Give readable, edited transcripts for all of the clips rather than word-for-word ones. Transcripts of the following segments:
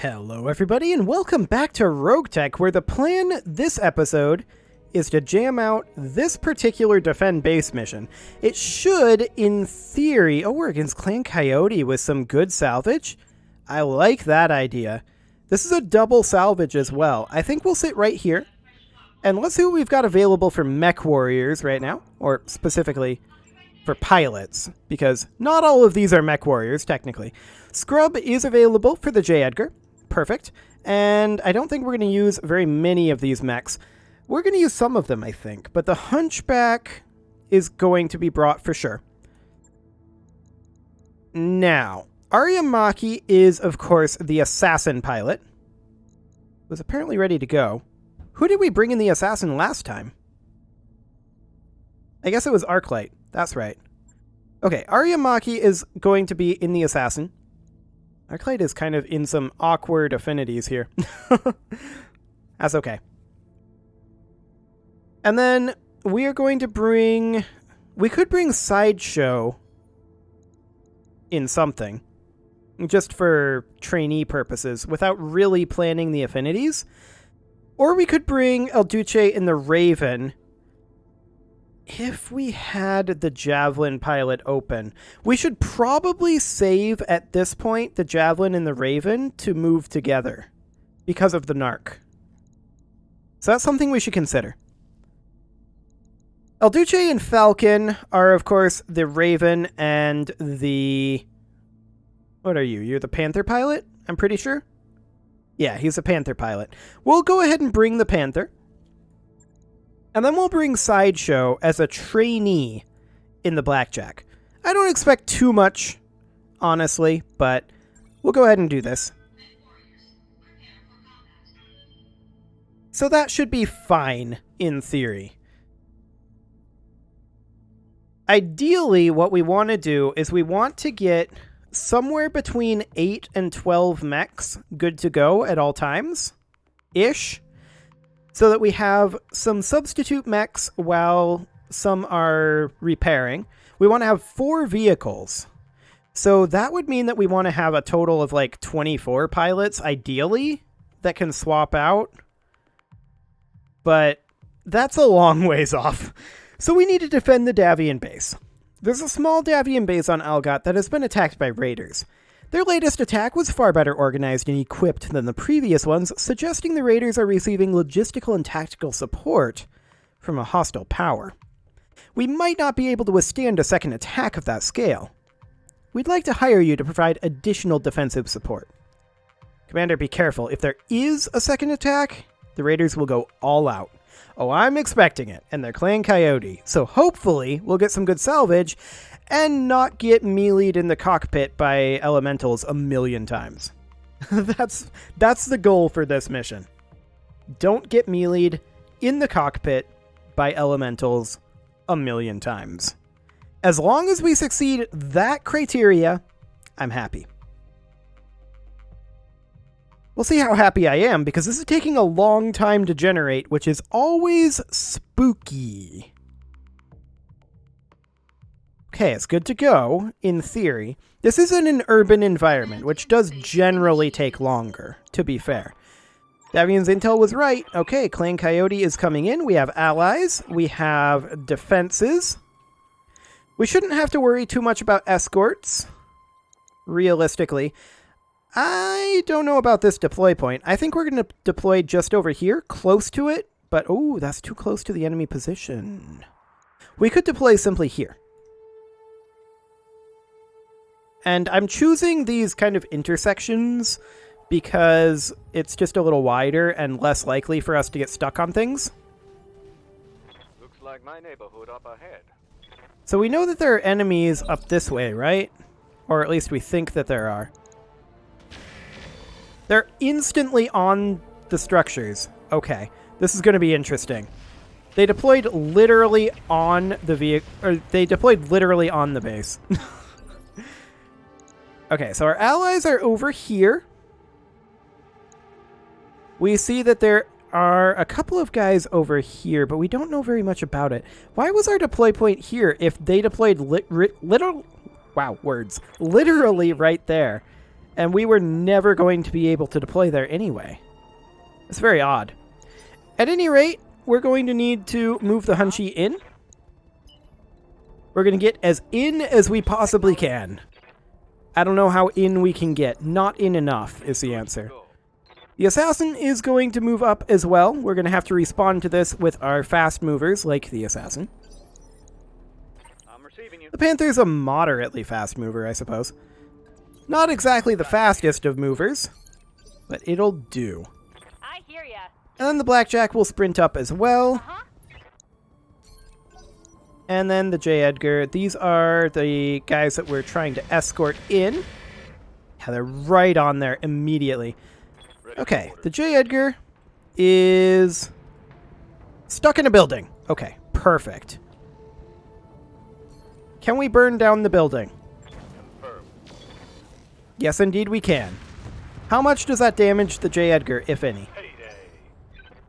Hello everybody and welcome back to RogueTech, where the plan this episode is to jam out this particular defend base mission. It should, in theory... Oh, we're against Clan Coyote with some good salvage? I like that idea. This is a double salvage as well. I think we'll sit right here. And let's see what we've got available for mech warriors right now. Or specifically for pilots, because not all of these are mech warriors, technically. Scrub is available for the J. Edgar. Perfect. And I don't think we're going to use very many of these mechs. We're going to use some of them, I think. But the Hunchback is going to be brought for sure. Now, Aryamaki is, of course, the assassin pilot. Was apparently ready to go. Who did we bring in the assassin last time? I guess it was Arclight. That's right. Okay, Aryamaki is going to be in the assassin. Arclight is kind of in some awkward affinities here. That's okay. And then we are going to bring... We could bring Sideshow in something. Just for trainee purposes, without really planning the affinities. Or we could bring El Duce in the Raven... If we had the Javelin pilot open, we should probably save at this point the Javelin and the Raven to move together because of the Narc. So that's something we should consider. El Duce and Falcon are, of course, the Raven and the... What are you? You're the Panther pilot? I'm pretty sure? Yeah, he's a Panther pilot. We'll go ahead and bring the Panther. And then we'll bring Sideshow as a trainee in the Blackjack. I don't expect too much, honestly, but we'll go ahead and do this. So that should be fine, in theory. Ideally, what we want to do is we want to get somewhere between 8 and 12 mechs good to go at all times-ish. So that we have some substitute mechs while some are repairing. We want to have 4 vehicles. So that would mean that we want to have a total of like 24 pilots, ideally, that can swap out. But that's a long ways off. So we need to defend the Davian base. There's a small Davian base on Algot that has been attacked by raiders. Their latest attack was far better organized and equipped than the previous ones, suggesting the raiders are receiving logistical and tactical support from a hostile power. We might not be able to withstand a second attack of that scale. We'd like to hire you to provide additional defensive support. Commander, be careful. If there is a second attack, the raiders will go all out. Oh, I'm expecting it, and they're Clan Coyote, so hopefully we'll get some good salvage and not get meleeed in the cockpit by elementals a million times. That's the goal for this mission. Don't get meleeed in the cockpit by elementals a million times. As long as we succeed that criteria, I'm happy. We'll see how happy I am, because this is taking a long time to generate, which is always spooky. Okay, it's good to go, in theory. This isn't an urban environment, which does generally take longer, to be fair. Davian's intel was right. Okay, Clan Coyote is coming in. We have allies. We have defenses. We shouldn't have to worry too much about escorts, realistically. I don't know about this deploy point. I think we're going to deploy just over here, close to it, but oh, that's too close to the enemy position. We could deploy simply here. And I'm choosing these kind of intersections because it's just a little wider and less likely for us to get stuck on things. Looks like my neighborhood up ahead. So we know that there are enemies up this way, right? Or at least we think that there are. They're instantly on the structures. Okay, this is going to be interesting. They deployed literally on the vehicle, or they deployed literally on the base. Okay, so our allies are over here. We see that there are a couple of guys over here, but we don't know very much about it. Why was our deploy point here if they deployed literally right there? And we were never going to be able to deploy there anyway. It's very odd. At any rate, we're going to need to move the Hunchy in. We're going to get as in as we possibly can. I don't know how in we can get. Not in enough is the answer. The Assassin is going to move up as well. We're going to have to respond to this with our fast movers, like the Assassin. I'm receiving you. The Panther's a moderately fast mover, I suppose. Not exactly the fastest of movers, but it'll do. I hear ya. And then the Blackjack will sprint up as well. And then the J. Edgar. These are the guys that we're trying to escort in. Yeah, they're right on there immediately. Okay, the J. Edgar is stuck in a building. Okay, perfect. Can we burn down the building? Confirmed. Yes, indeed we can. How much does that damage the J. Edgar, if any? Payday.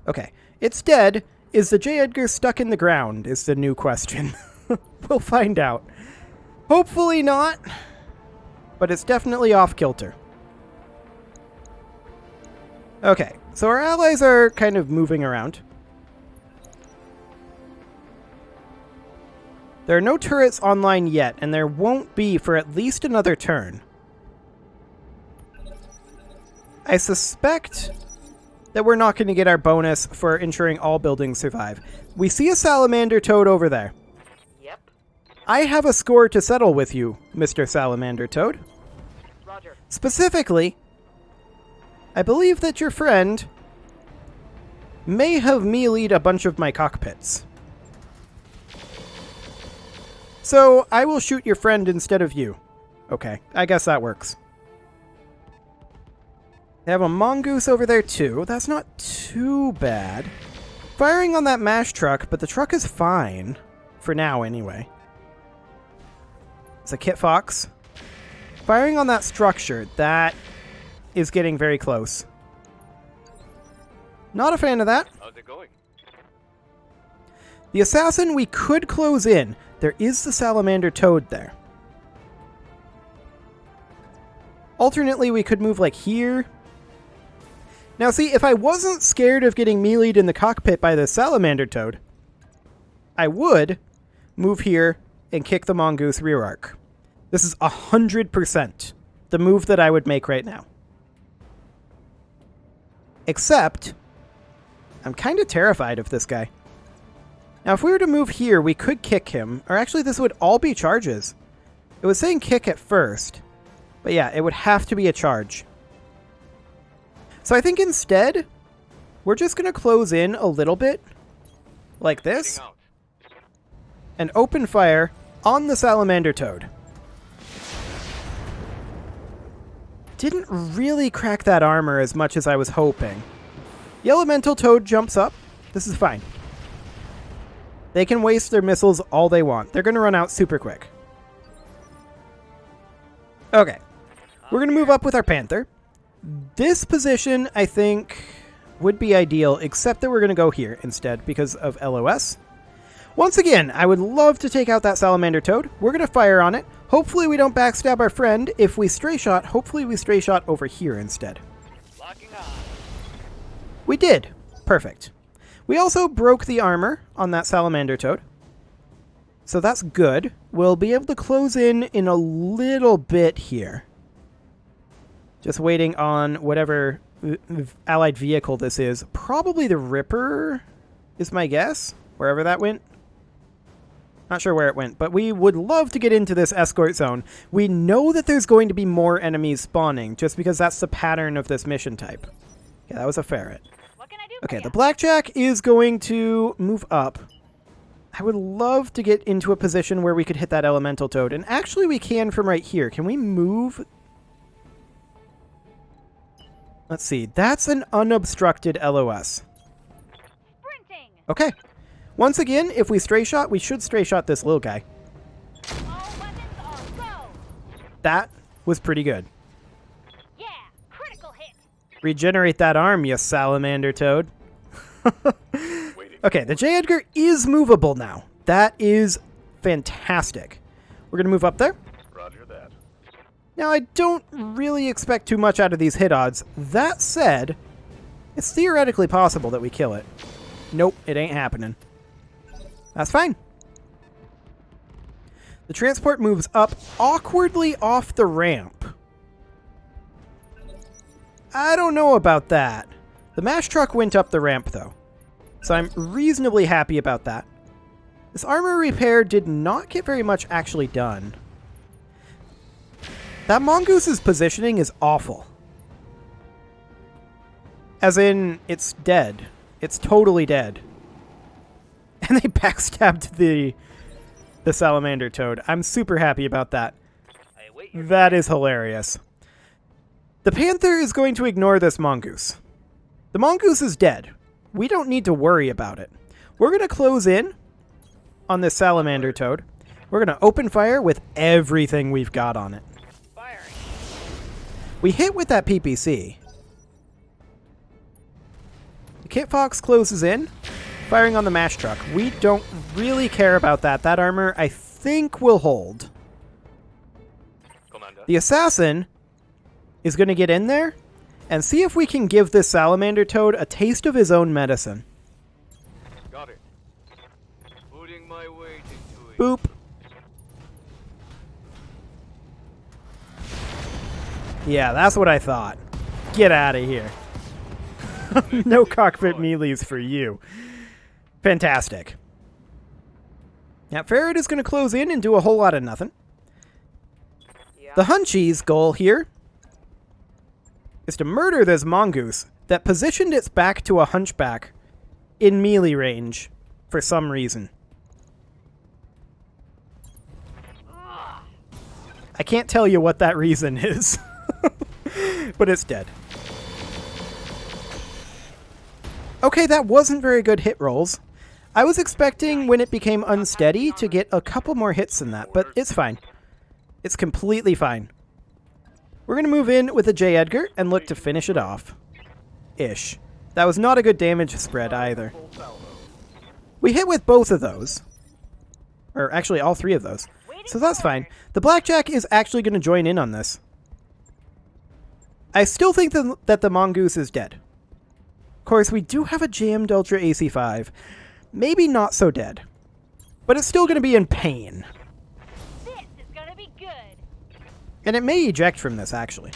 Okay, it's dead. Is the J. Edgar stuck in the ground is the new question. We'll find out. Hopefully not, but it's definitely off kilter. Okay, so our allies are kind of moving around. There are no turrets online yet, and there won't be for at least another turn. I suspect that we're not going to get our bonus for ensuring all buildings survive. We see a salamander toad over there. Yep. I have a score to settle with you, Mr. Salamander Toad. Roger. Specifically, I believe that your friend may have melee'd a bunch of my cockpits. So, I will shoot your friend instead of you. Okay, I guess that works. They have a mongoose over there too. That's not too bad. Firing on that MASH truck, but the truck is fine. For now, anyway. It's a Kit Fox. Firing on that structure, that is getting very close. Not a fan of that. How's it going? The Assassin we could close in. There is the Salamander Toad there. Alternately, we could move like here. Now see, if I wasn't scared of getting melee'd in the cockpit by the Salamander Toad, I would move here and kick the Mongoose rear arc. This is 100% the move that I would make right now. Except, I'm kind of terrified of this guy. Now if we were to move here, we could kick him, or actually this would all be charges. It was saying kick at first, but yeah, it would have to be a charge. So I think instead, we're just going to close in a little bit, like this, and open fire on the Salamander Toad. Didn't really crack that armor as much as I was hoping. The Elemental Toad jumps up. This is fine. They can waste their missiles all they want. They're going to run out super quick. Okay. We're going to move up with our Panther. This position, I think, would be ideal, except that we're going to go here instead because of LOS. Once again, I would love to take out that Salamander Toad. We're going to fire on it. Hopefully we don't backstab our friend. If we stray shot, hopefully we stray shot over here instead. Locking on. We did. Perfect. We also broke the armor on that Salamander Toad. So that's good. We'll be able to close in a little bit here. Just waiting on whatever allied vehicle this is. Probably the Ripper is my guess. Wherever that went. Not sure where it went, but we would love to get into this escort zone. We know that there's going to be more enemies spawning, just because that's the pattern of this mission type. Yeah, that was a ferret. What can I do Okay, for the ya? Blackjack is going to move up. I would love to get into a position where we could hit that Elemental Toad, and actually we can from right here. Can we move? Let's see. That's an unobstructed LOS. Sprinting. Okay. Once again, if we stray shot, we should stray shot this little guy. All weapons on go. That was pretty good. Yeah, critical hit. Regenerate that arm, you Salamander Toad. Okay, the J. Edgar is movable now. That is fantastic. We're going to move up there. Roger that. Now, I don't really expect too much out of these hit odds. That said, it's theoretically possible that we kill it. Nope, it ain't happening. That's fine. The transport moves up awkwardly off the ramp. I don't know about that. The MASH truck went up the ramp, though, so I'm reasonably happy about that. This armor repair did not get very much actually done. That Mongoose's positioning is awful. As in, it's dead. It's totally dead. And they backstabbed the salamander toad. I'm super happy about that. That is hilarious. The panther is going to ignore this mongoose. The mongoose is dead. We don't need to worry about it. We're going to close in on this salamander toad. We're going to open fire with everything we've got on it. We hit with that PPC. The Kit Fox closes in, firing on the MASH truck. We don't really care about that. That armor, I think, will hold. Commander. The assassin is going to get in there and see if we can give this salamander toad a taste of his own medicine. Got it. Putting my weight into it. Boop. Yeah, that's what I thought. Get out of here. No cockpit melees for you. Fantastic. Now, Ferret is going to close in and do a whole lot of nothing. The Hunchy's goal here is to murder this mongoose that positioned its back to a hunchback in melee range for some reason. I can't tell you what that reason is, but it's dead. Okay, that wasn't very good hit rolls. I was expecting when it became unsteady to get a couple more hits than that, but it's fine. It's completely fine. We're going to move in with a J. Edgar and look to finish it off. Ish. That was not a good damage spread either. We hit with both of those. Or actually all three of those. So that's fine. The Blackjack is actually going to join in on this. I still think that the mongoose is dead. Of course, we do have a jammed Ultra AC-5. Maybe not so dead. But it's still going to be in pain. This is gonna be good. And it may eject from this, actually.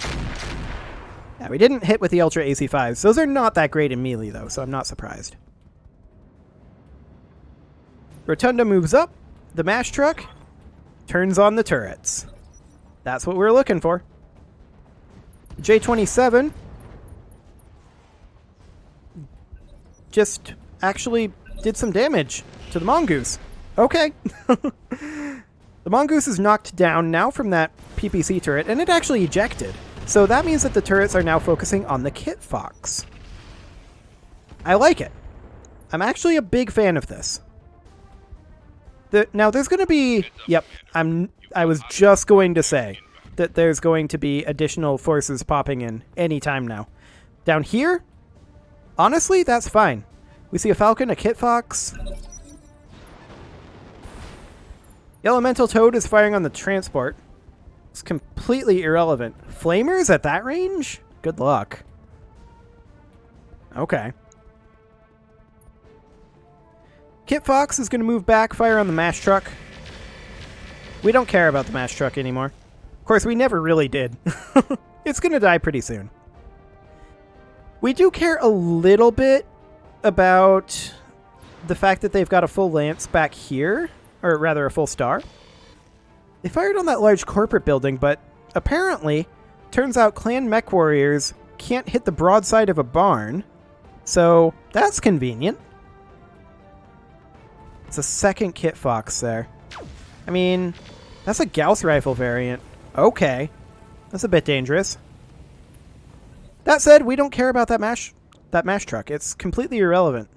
Yeah, we didn't hit with the Ultra AC-5s. Those are not that great in melee, though, so I'm not surprised. Rotunda moves up. The MASH truck turns on the turrets. That's what we're looking for. J-27 just actually did some damage to the mongoose. Okay. The mongoose is knocked down now from that PPC turret, and it actually ejected. So that means that the turrets are now focusing on the Kit Fox. I like it. I'm actually a big fan of this. Now, there's going to be... Yep, I was just going to say that there's going to be additional forces popping in any time now. Down here, honestly, that's fine. We see a Falcon, a Kit Fox. The Elemental Toad is firing on the transport. It's completely irrelevant. Flamers at that range? Good luck. Okay. Kit Fox is going to move back, fire on the MASH truck. We don't care about the MASH truck anymore. Of course, we never really did. It's going to die pretty soon. We do care a little bit about the fact that they've got a full lance back here, or rather a full star. They fired on that large corporate building, but apparently, turns out clan mech warriors can't hit the broadside of a barn, so that's convenient. It's a second Kit Fox there. I mean, that's a Gauss rifle variant. Okay. That's a bit dangerous. That said, we don't care about that MASH truck. It's completely irrelevant.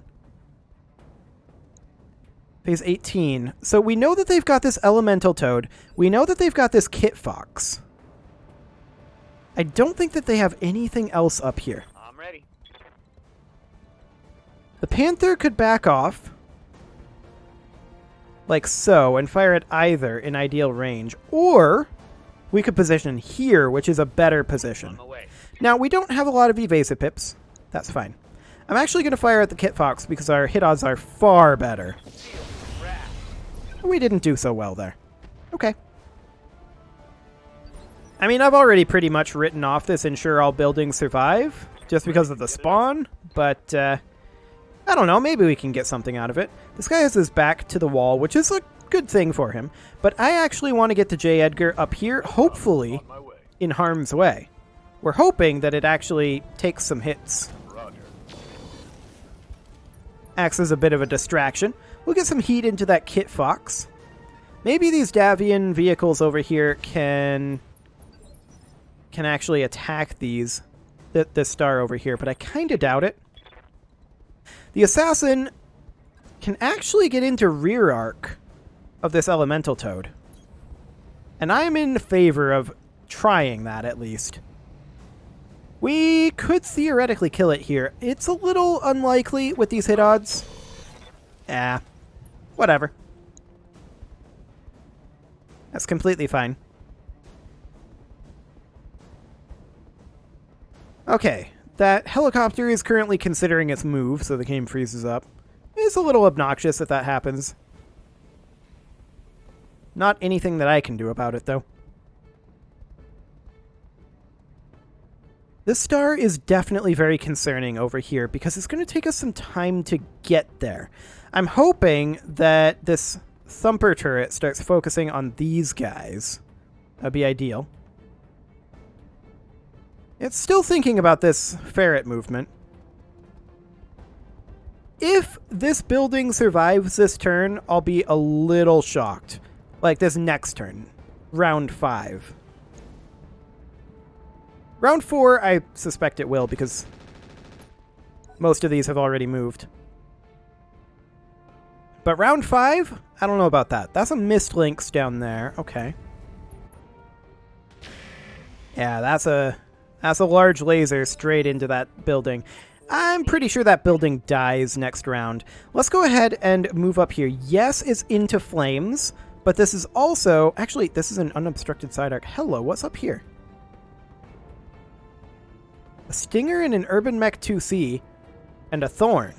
Phase 18. So we know that they've got this Elemental Toad. We know that they've got this Kit Fox. I don't think that they have anything else up here. I'm ready. The Panther could back off, like so, and fire at either in ideal range. Or we could position here, which is a better position. On my way. Now, we don't have a lot of evasive pips. That's fine. I'm actually going to fire at the Kit Fox because our hit odds are far better. We didn't do so well there. Okay. I mean, I've already pretty much written off this ensure all buildings survive just because of the spawn, but I don't know, maybe we can get something out of it. This guy has his back to the wall, which is a good thing for him, but I actually want to get to J. Edgar up here, hopefully On my way. in harm's way. We're hoping that it actually takes some hits. Roger. Acts as a bit of a distraction. We'll get some heat into that Kit Fox. Maybe these Davian vehicles over here can actually attack this star over here, but I kind of doubt it. The assassin can actually get into rear arc of this elemental toad. And I am in favor of trying that at least. We could theoretically kill it here. It's a little unlikely with these hit odds. Whatever. That's completely fine. Okay, that helicopter is currently considering its move, so the game freezes up. It's a little obnoxious if that happens. Not anything that I can do about it, though. This star is definitely very concerning over here because it's going to take us some time to get there. I'm hoping that this thumper turret starts focusing on these guys. That'd be ideal. It's still thinking about this ferret movement. If this building survives this turn, I'll be a little shocked. Like this next turn. Round 5. Round 4, I suspect it will because most of these have already moved. But round 5? I don't know about that. That's a missed links down there. Okay. Yeah, that's a large laser straight into that building. I'm pretty sure that building dies next round. Let's go ahead and move up here. Yes, it's into flames, but this is also... Actually, this is an unobstructed side arc. Hello, what's up here? A Stinger and an Urban Mech 2C and a Thorn.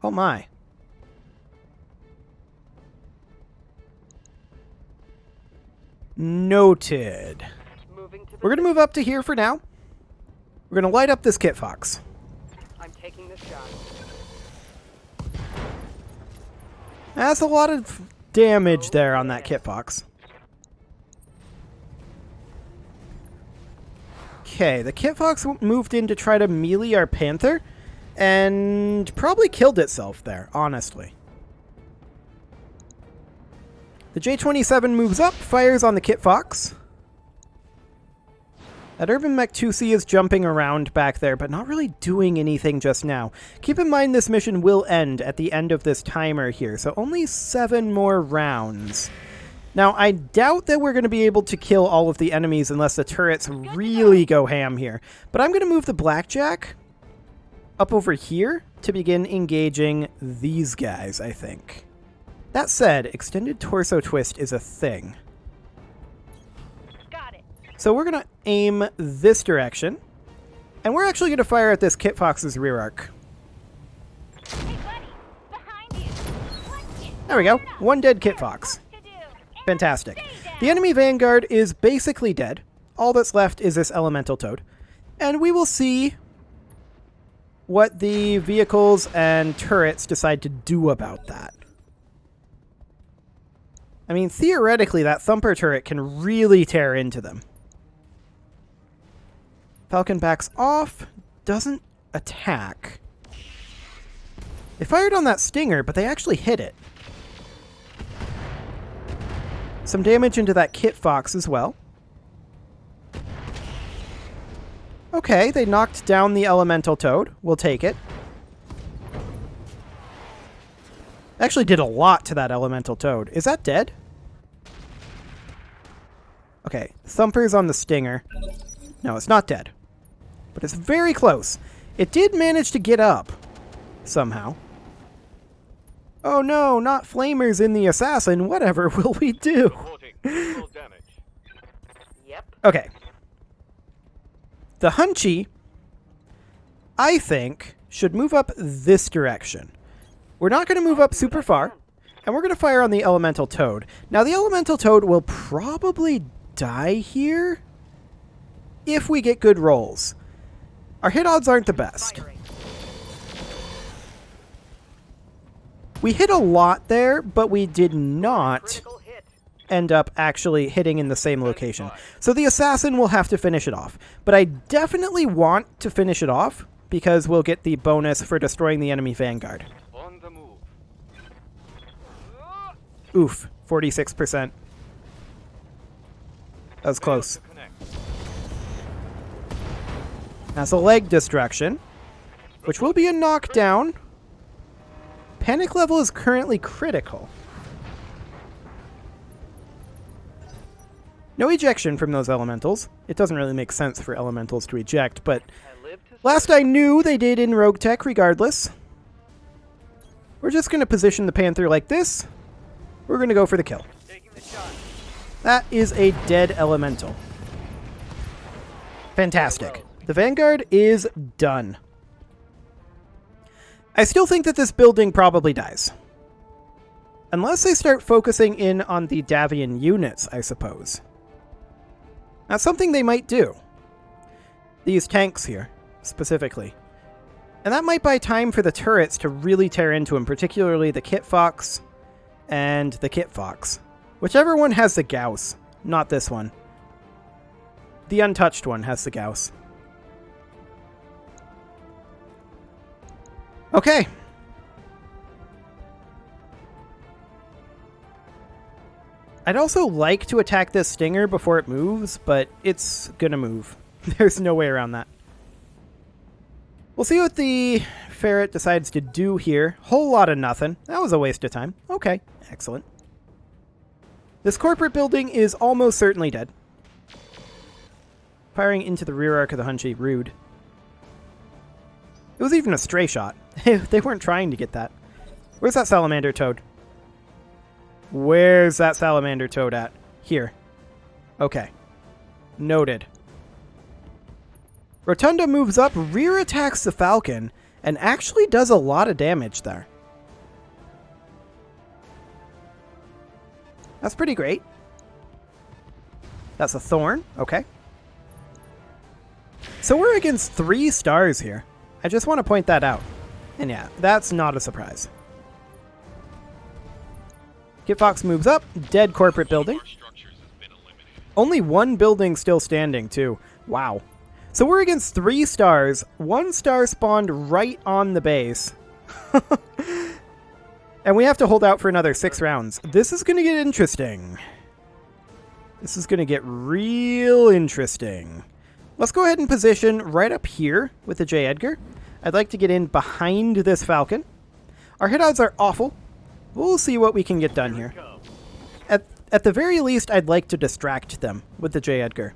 Oh my. Noted. We're going to move up to here for now. We're going to light up this Kit Fox. I'm taking this shot. That's a lot of damage there on that Kit Fox. Okay, the Kit Fox moved in to try to melee our Panther and probably killed itself there, honestly. The J-27 moves up, fires on the Kit Fox. That Urban Mech 2C is jumping around back there, but not really doing anything just now. Keep in mind this mission will end at the end of this timer here, so only 7 more rounds. Now, I doubt that we're going to be able to kill all of the enemies unless the turrets really go ham here. But I'm going to move the Blackjack up over here to begin engaging these guys, I think. That said, extended torso twist is a thing. Got it. So we're going to aim this direction, and we're actually going to fire at this Kit Fox's rear arc. Hey, buddy, behind you. Punch it. There we go. One dead Kit Fox. To do. Fantastic. The enemy Vanguard is basically dead. All that's left is this Elemental Toad. And we will see what the vehicles and turrets decide to do about that. I mean, theoretically, that Thumper turret can really tear into them. Falcon backs off, doesn't attack. They fired on that Stinger, but they actually hit it. Some damage into that Kit Fox as well. Okay, they knocked down the Elemental Toad. We'll take it. Actually did a lot to that Elemental Toad. Is that dead? Okay, Thumper's on the Stinger. No, it's not dead. But it's very close. It did manage to get up. Somehow. Oh no, not Flamers in the Assassin. Whatever will we do? Full damage. Yep. Okay. The Hunchy, I think, should move up this direction. We're not going to move up super far, and we're going to fire on the Elemental Toad. Now, the Elemental Toad will probably die here if we get good rolls. Our hit odds aren't the best. Firing. We hit a lot there, but we did not Critical hit. end up actually hitting in the same location. So the Assassin will have to finish it off. But I definitely want to finish it off because we'll get the bonus for destroying the enemy Vanguard. On the move. Oof, 46%. That was close. To connect. That's a leg destruction, which will be a knockdown. Panic level is currently critical. No ejection from those elementals. It doesn't really make sense for elementals to eject, but I live to last I knew they did in RogueTech regardless. We're just going to position the Panther like this. We're going to go for the kill. Taking the shot. That is a dead elemental. Fantastic. The Vanguard is done. I still think that this building probably dies. Unless they start focusing in on the Davian units, I suppose. That's something they might do. These tanks here, specifically. And that might buy time for the turrets to really tear into them, particularly the Kit Fox and the Kit Fox. Whichever one has the Gauss, not this one. The untouched one has the Gauss. Okay. I'd also like to attack this Stinger before it moves, but it's gonna move. There's no way around that. We'll see what the Ferret decides to do here. Whole lot of nothing. That was a waste of time. Okay, excellent. This corporate building is almost certainly dead. Firing into the rear arc of the Hunchy, rude. It was even a stray shot. They weren't trying to get that. Where's that Salamander Toad? Where's that Salamander Toad at? Here. Okay. Noted. Rotunda moves up, rear attacks the Falcon, and actually does a lot of damage there. That's pretty great. That's a Thorn. Okay. So we're against 3 stars here. I just want to point that out. And yeah, that's not a surprise. Kit Fox moves up. Dead corporate building. Only 1 building still standing, too. Wow. So we're against 3 stars. 1 star spawned right on the base. And we have to hold out for another 6 rounds. This is going to get interesting. This is going to get real interesting. Let's go ahead and position right up here with the J. Edgar. I'd like to get in behind this Falcon. Our hit odds are awful. We'll see what we can get done here. At the very least, I'd like to distract them with the J. Edgar.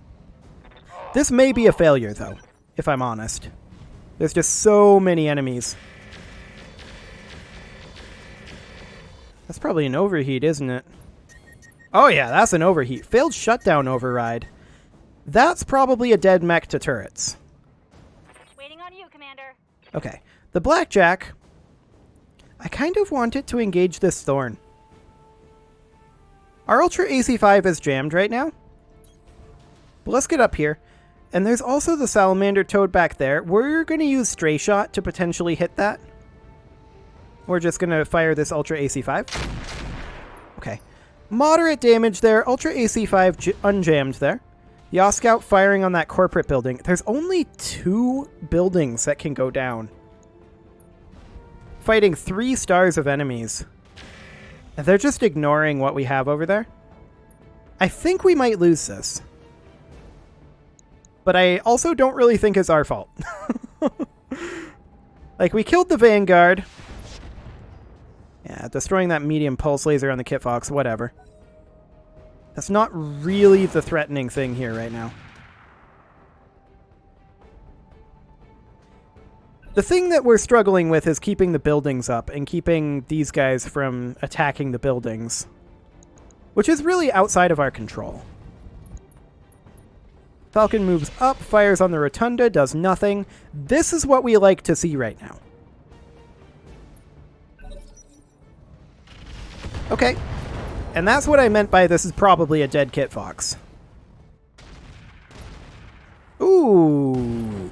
This may be a failure, though, if I'm honest. There's just so many enemies. That's probably an overheat, isn't it? Oh yeah, that's an overheat. Failed shutdown override. That's probably a dead mech to turrets. Waiting on you, Commander. Okay. The Blackjack. I kind of want it to engage this Thorn. Our Ultra AC5 is jammed right now. But let's get up here. And there's also the Salamander Toad back there. We're going to use Stray Shot to potentially hit that. We're just going to fire this Ultra AC5. Okay. Moderate damage there. Ultra AC5 unjammed there. Yaw Scout firing on that corporate building. There's only 2 buildings that can go down. Fighting 3 stars of enemies. And they're just ignoring what we have over there. I think we might lose this. But I also don't really think it's our fault. Like, we killed the Vanguard. Yeah, destroying that medium pulse laser on the Kit Fox, whatever. That's not really the threatening thing here right now. The thing that we're struggling with is keeping the buildings up and keeping these guys from attacking the buildings. which is really outside of our control. Falcon moves up, fires on the rotunda, does nothing. This is what we like to see right now. Okay. And that's what I meant by this is probably a dead Kit Fox. Ooh.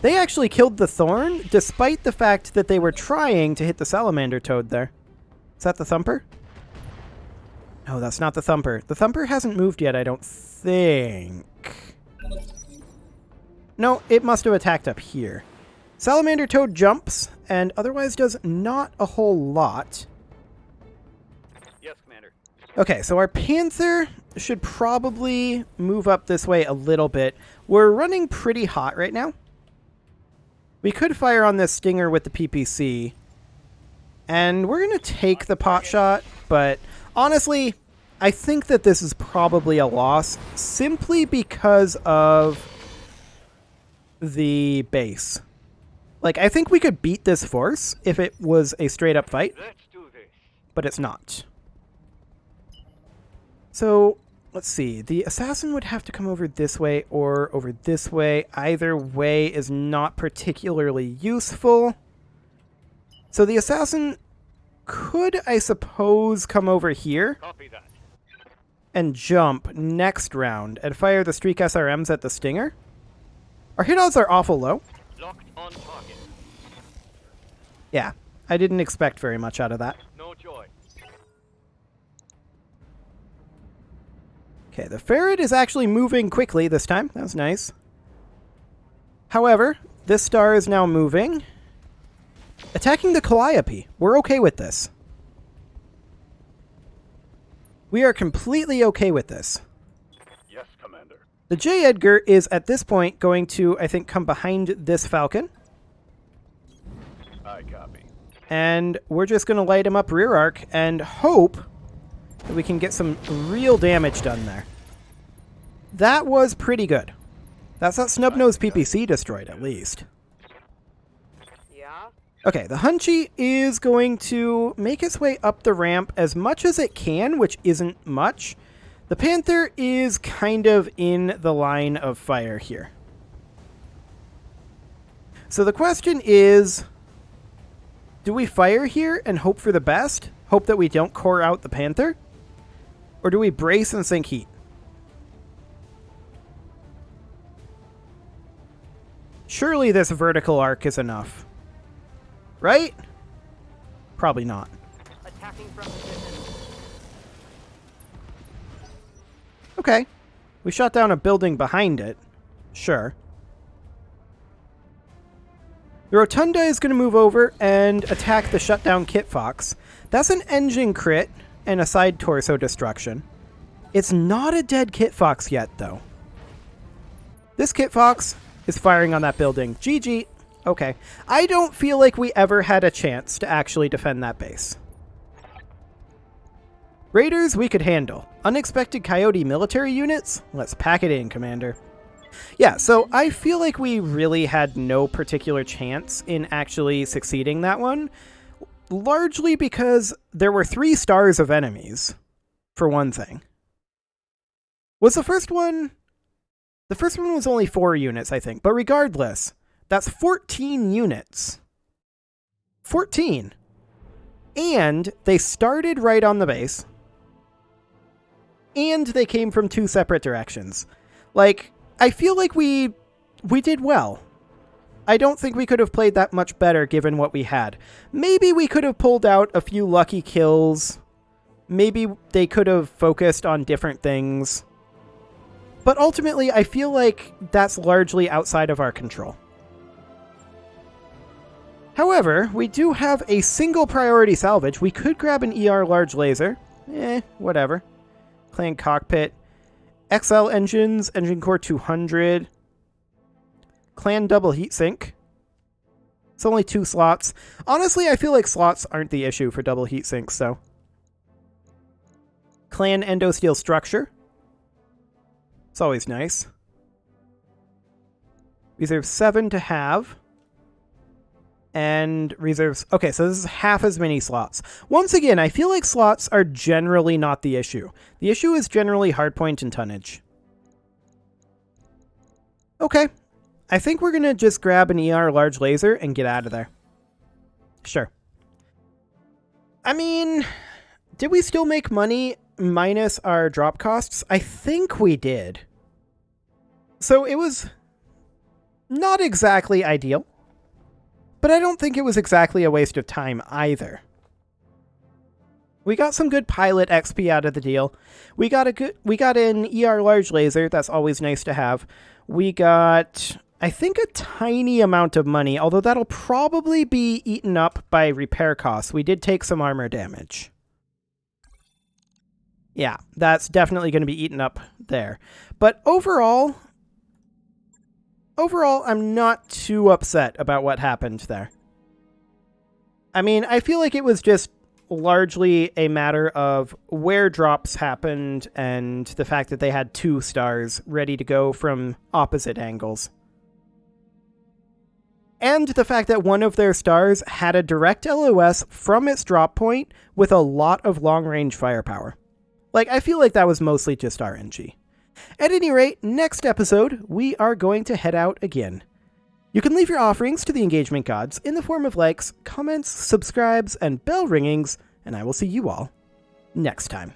They actually killed the Thorn, despite the fact that they were trying to hit the Salamander Toad there. Is that the Thumper? No, that's not the Thumper. The Thumper hasn't moved yet, I don't think. No, it must have attacked up here. Salamander Toad jumps, and otherwise does not a whole lot. Yes, Commander. Okay, so our Panther should probably move up this way a little bit. We're running pretty hot right now. We could fire on this Stinger with the PPC. And we're going to take the pot shot, but honestly, I think that this is probably a loss simply because of the base. Like, I think we could beat this force if it was a straight up fight, Let's do this. but it's not. So, let's see. The assassin would have to come over this way or over this way. Either way is not particularly useful. So the assassin could, I suppose, come over here Copy that. and jump next round and fire the Streak SRMs at the Stinger. Our hit odds are awful low. Locked on target. Yeah, I didn't expect very much out of that. No joy. Okay, the ferret is actually moving quickly this time. That was nice. However, this star is now moving. Attacking the Calliope. We're okay with this. We are completely okay with this. Yes, Commander. The J. Edgar is at this point going to, I think, come behind this Falcon. I copy. And we're just going to light him up rear arc and hope that we can get some real damage done there. That was pretty good. That's that Snubnose PPC destroyed, at least. Yeah? Okay, the Hunchy is going to make its way up the ramp as much as it can, which isn't much. The Panther is kind of in the line of fire here. So the question is, do we fire here and hope for the best? Hope that we don't core out the Panther? Or do we brace and sink heat? Surely this vertical arc is enough. Right? Probably not. Attacking from position. Okay. We shot down a building behind it. Sure. The Rotunda is going to move over and attack the shutdown Kit Fox. That's an engine crit and a side torso destruction. It's not a dead Kit Fox yet, though. This Kit Fox is firing on that building. GG. Okay. I don't feel like we ever had a chance to actually defend that base. Raiders we could handle. Unexpected Coyote military units? Let's pack it in, Commander. Yeah, so I feel like we really had no particular chance in actually succeeding that one. Largely because there were 3 stars of enemies, for one thing. Was the first one... The first one was only 4 units, I think. But regardless, that's 14 units. 14. And they started right on the base. And they came from 2 separate directions. Like, I feel like we did well. I don't think we could have played that much better given what we had. Maybe we could have pulled out a few lucky kills. Maybe they could have focused on different things. But ultimately, I feel like that's largely outside of our control. However, we do have a single priority salvage. We could grab an ER large laser. Whatever. Clan cockpit. XL engines, engine core 200. Clan double heatsink. It's only 2 slots. Honestly, I feel like slots aren't the issue for double heatsinks, so. Clan endosteel structure. It's always nice. Reserve 7 to have. And reserves. Okay, so this is half as many slots. Once again, I feel like slots are generally not the issue. The issue is generally hardpoint and tonnage. Okay. I think we're going to just grab an ER large laser and get out of there. Sure. I mean, did we still make money minus our drop costs? I think we did. So it was not exactly ideal. But I don't think it was exactly a waste of time either. We got some good pilot XP out of the deal. We got an ER large laser. That's always nice to have. We got, I think, a tiny amount of money, although that'll probably be eaten up by repair costs. We did take some armor damage. Yeah, that's definitely going to be eaten up there. But overall, I'm not too upset about what happened there. I mean, I feel like it was just largely a matter of where drops happened and the fact that they had 2 stars ready to go from opposite angles. And the fact that one of their stars had a direct LOS from its drop point with a lot of long-range firepower. Like, I feel like that was mostly just RNG. At any rate, next episode, we are going to head out again. You can leave your offerings to the engagement gods in the form of likes, comments, subscribes, and bell ringings, and I will see you all next time.